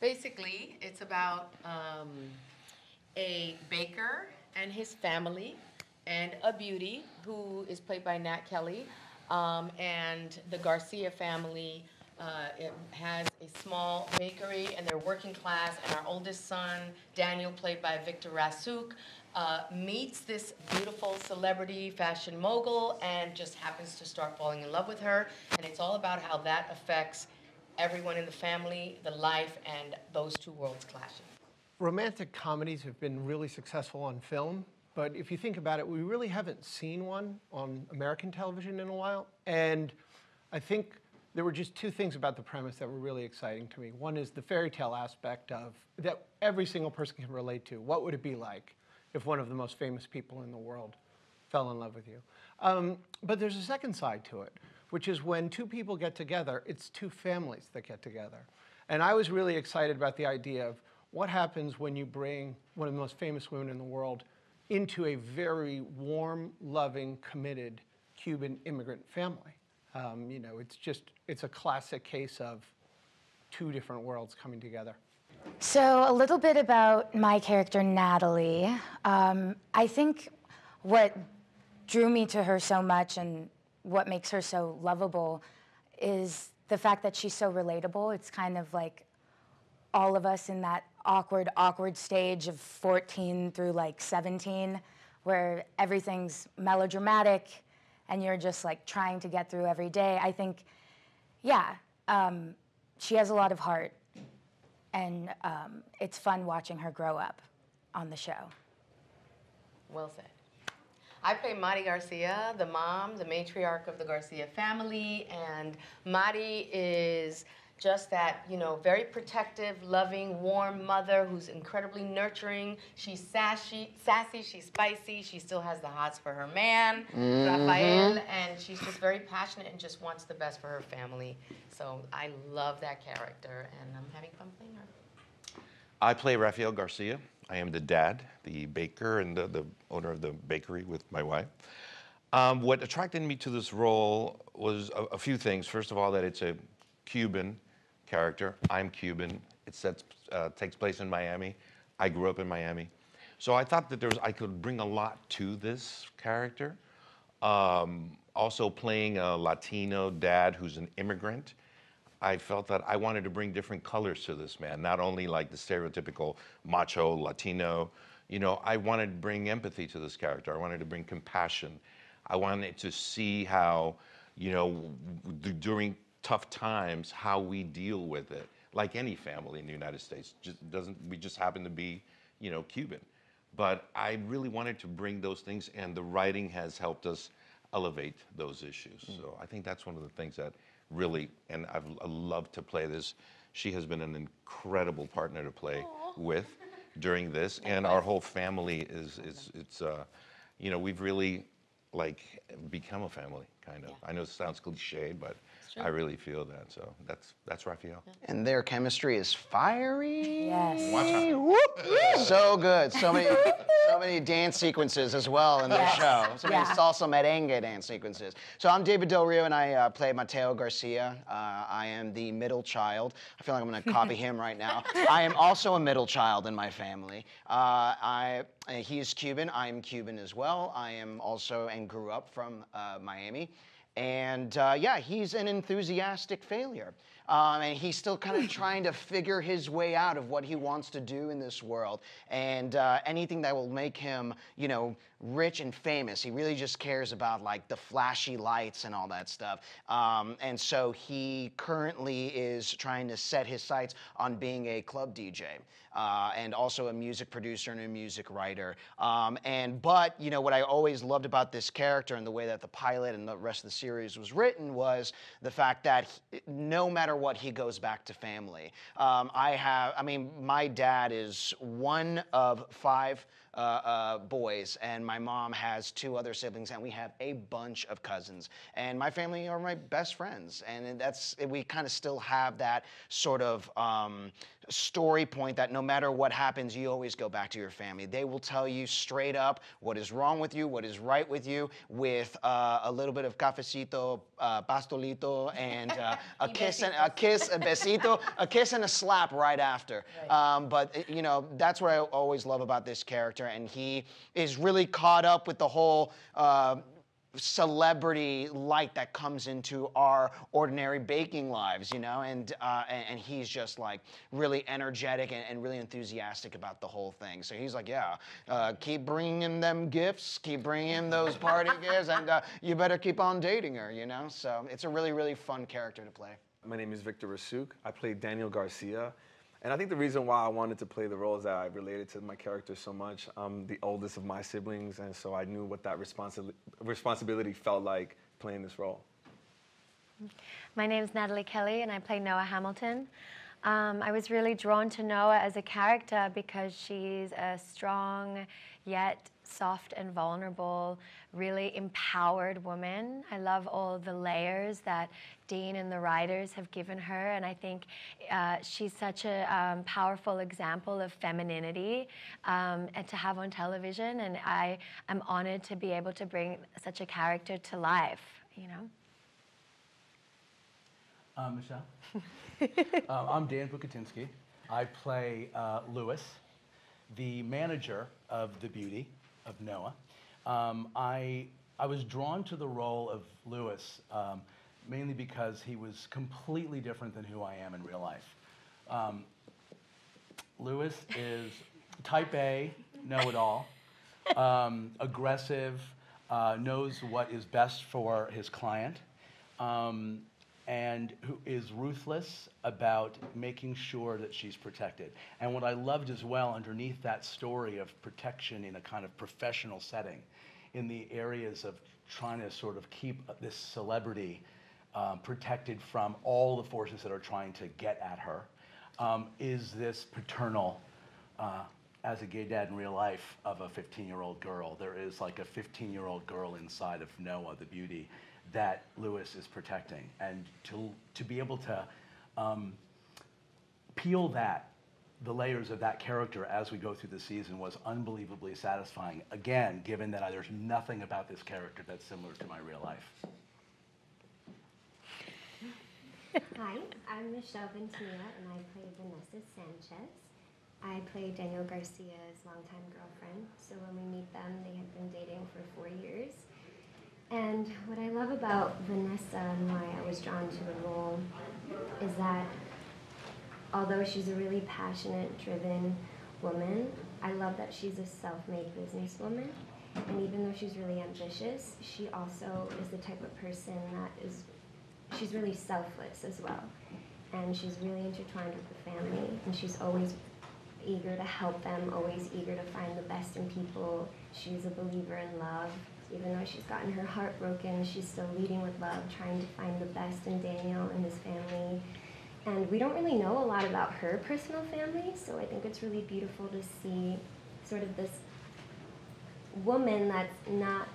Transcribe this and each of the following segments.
Basically, it's about a baker and his family, and a beauty who is played by Nat Kelly, and the Garcia family. It has a small bakery, and they're working class, and our oldest son, Daniel, played by Victor Rasuk, meets this beautiful celebrity fashion mogul and just happens to start falling in love with her, and it's all about how that affects everyone in the family, the life, and those two worlds clashing. Romantic comedies have been really successful on film, but if you think about it, we really haven't seen one on American television in a while, and I think there were just two things about the premise that were really exciting to me. One is the fairy tale aspect of that every single person can relate to. What would it be like if one of the most famous people in the world fell in love with you? But there's a second side to it, which is when two people get together, it's two families that get together. And I was really excited about the idea of what happens when you bring one of the most famous women in the world into a very warm, loving, committed Cuban immigrant family. You know, it's a classic case of two different worlds coming together. So a little bit about my character, Natalie. I think what drew me to her so much and what makes her so lovable is the fact that she's so relatable. It's kind of like all of us in that awkward stage of 14 through like 17, where everything's melodramatic and you're just like trying to get through every day. I think, yeah, she has a lot of heart, and it's fun watching her grow up on the show. Well said. I play Mari Garcia, the mom, the matriarch of the Garcia family, and Mari is just that, you know, very protective, loving, warm mother who's incredibly nurturing. She's sassy, she's spicy, she still has the hots for her man, Rafael, and she's just very passionate and just wants the best for her family. So I love that character, and I'm having fun playing her. I play Rafael Garcia. I am the dad, the baker, and the owner of the bakery with my wife. What attracted me to this role was a few things. First of all, that it's a Cuban character. I'm Cuban. It takes place in Miami. I grew up in Miami. So I thought that I could bring a lot to this character. Also playing a Latino dad who's an immigrant, I felt that I wanted to bring different colors to this man, not only like the stereotypical macho Latino. You know, I wanted to bring empathy to this character. I wanted to bring compassion. I wanted to see how, you know, during tough times, how we deal with it, like any family in the United States. We just happen to be, you know, Cuban. But I really wanted to bring those things, and the writing has helped us elevate those issues. So I think that's one of the things that really, and I love to play this. She has been an incredible partner to play with during this, and our whole family it's you know, we've really like become a family, kind of. I know it sounds cliche, but I really feel that. So that's Rafael. And their chemistry is fiery. Yes. Watch out. So good. So many dance sequences as well in the show. So many salsa merengue dance sequences. So I'm David Del Rio, and I play Mateo Garcia. I am the middle child. I feel like I'm going to copy him right now. I am also a middle child in my family. He is Cuban. I'm Cuban as well. I am also and grew up from Miami. And yeah, he's an enthusiastic failure. And he's still kind of trying to figure his way out of what he wants to do in this world. And anything that will make him, you know, rich and famous. He really just cares about like the flashy lights and all that stuff. And so he currently is trying to set his sights on being a club DJ. And also a music producer and a music writer. But, you know, what I always loved about this character and the way that the pilot and the rest of the series was written was the fact that no matter what, he goes back to family. I mean, my dad is one of 5 boys, and my mom has 2 other siblings, and we have a bunch of cousins. And my family are my best friends, and we kind of still have that sort of story point that no matter what happens, you always go back to your family. They will tell you straight up what is wrong with you, what is right with you, with a little bit of cafecito, pastolito, and a kiss, a besito, a kiss and a slap right after. Right. But you know, that's what I always love about this character, and he is really caught up with the whole celebrity light that comes into our ordinary baking lives, you know, and he's just like really energetic and really enthusiastic about the whole thing. So he's like, yeah, keep bringing in them gifts, keep bringing in those party gifts, and you better keep on dating her, you know. So it's a really, really fun character to play. My name is Victor Rasuk. I play Daniel Garcia. And I think the reason why I wanted to play the role is that I related to my character so much. I'm the oldest of my siblings, and so I knew what that responsibility felt like playing this role. My name is Natalie Kelly, and I play Noah Hamilton. I was really drawn to Noah as a character because she's a strong yet soft and vulnerable, really empowered woman. I love all the layers that Dean and the writers have given her, and I think she's such a powerful example of femininity and to have on television, and I am honored to be able to bring such a character to life, you know? Michelle? I'm Dan Bukatinsky. I play Lewis, the manager of the beauty of Noah. I was drawn to the role of Lewis mainly because he was completely different than who I am in real life. Lewis is type A, know-it-all, aggressive, knows what is best for his client, and who is ruthless about making sure that she's protected. And what I loved as well, underneath that story of protection in a kind of professional setting, in the areas of trying to sort of keep this celebrity protected from all the forces that are trying to get at her, is this paternal, as a gay dad in real life, of a 15-year-old girl. There is like a 15-year-old girl inside of Noah, the beauty, that Lewis is protecting. And to be able to peel the layers of that character as we go through the season was unbelievably satisfying. Again, given that there's nothing about this character that's similar to my real life. Hi, I'm Michelle VEINTMILLA, and I play Vanessa Sanchez. I play Daniel Garcia's longtime girlfriend. So when we meet them, they have been dating for 4 years. And what I love about Vanessa and why I was drawn to the role is that although she's a really passionate, driven woman, I love that she's a self-made businesswoman. And even though she's really ambitious, she also is the type of person that she's really selfless as well. And she's really intertwined with the family, and she's always eager to help them, always eager to find the best in people. She's a believer in love. Even though she's gotten her heart broken, she's still leading with love, trying to find the best in Daniel and his family. And we don't really know a lot about her personal family, so I think it's really beautiful to see sort of this woman that's not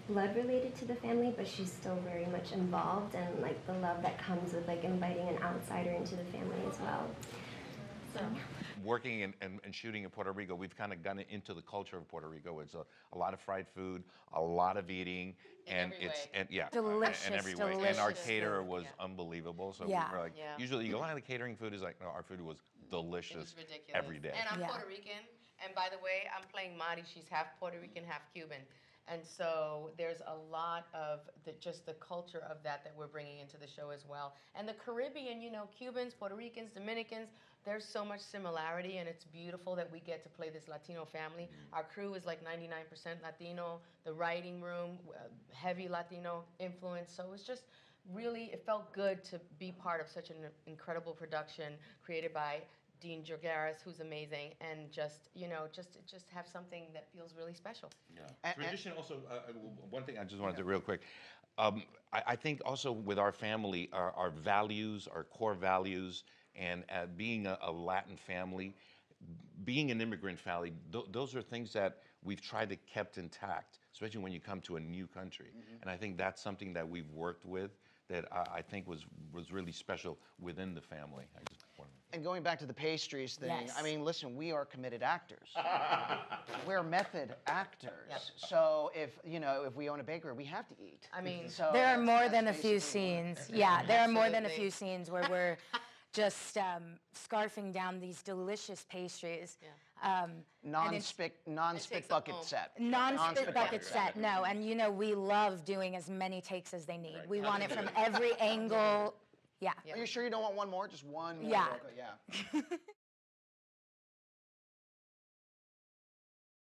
blood related to the family, but she's still very much involved, and like the love that comes with like inviting an outsider into the family as well. So. Working and shooting in Puerto Rico, we've kind of gotten into the culture of Puerto Rico. It's a lot of fried food, a lot of eating, and Delicious, in every way. And our caterer was unbelievable. So we were like, usually you go out, the catering food is like, no, our food was delicious every day. And I'm Puerto Rican, and by the way, I'm playing Mari. She's half Puerto Rican, half Cuban. And so there's a lot of just the culture of that we're bringing into the show as well. And the Caribbean, you know, Cubans, Puerto Ricans, Dominicans, there's so much similarity, and it's beautiful that we get to play this Latino family. Our crew is like 99% Latino. The writing room, heavy Latino influence. So it was just really, it felt good to be part of such an incredible production created by Dean GEORGARIS, who's amazing, and just, you know, just have something that feels really special. Yeah. Tradition also, one thing I just wanted to real quick. I think also with our family, our values, our core values, and being a Latin family, being an immigrant family, those are things that we've tried to kept intact, especially when you come to a new country. And I think that's something that we've worked with that I think was really special within the family. And going back to the pastries thing, Yes. I mean, listen, we are committed actors. We're method actors. So if we own a bakery, we have to eat. I mean, So There are more that's than a few basically scenes. Yeah, there are more than a Absolutely. few scenes where we're just scarfing down these delicious pastries. non-spick takes bucket home. set. Non-spit bucket set, no. And we love doing as many takes as they need. We want it from every angle. Yeah. Are you sure you don't want one more? Just one more? Yeah. Okay, yeah.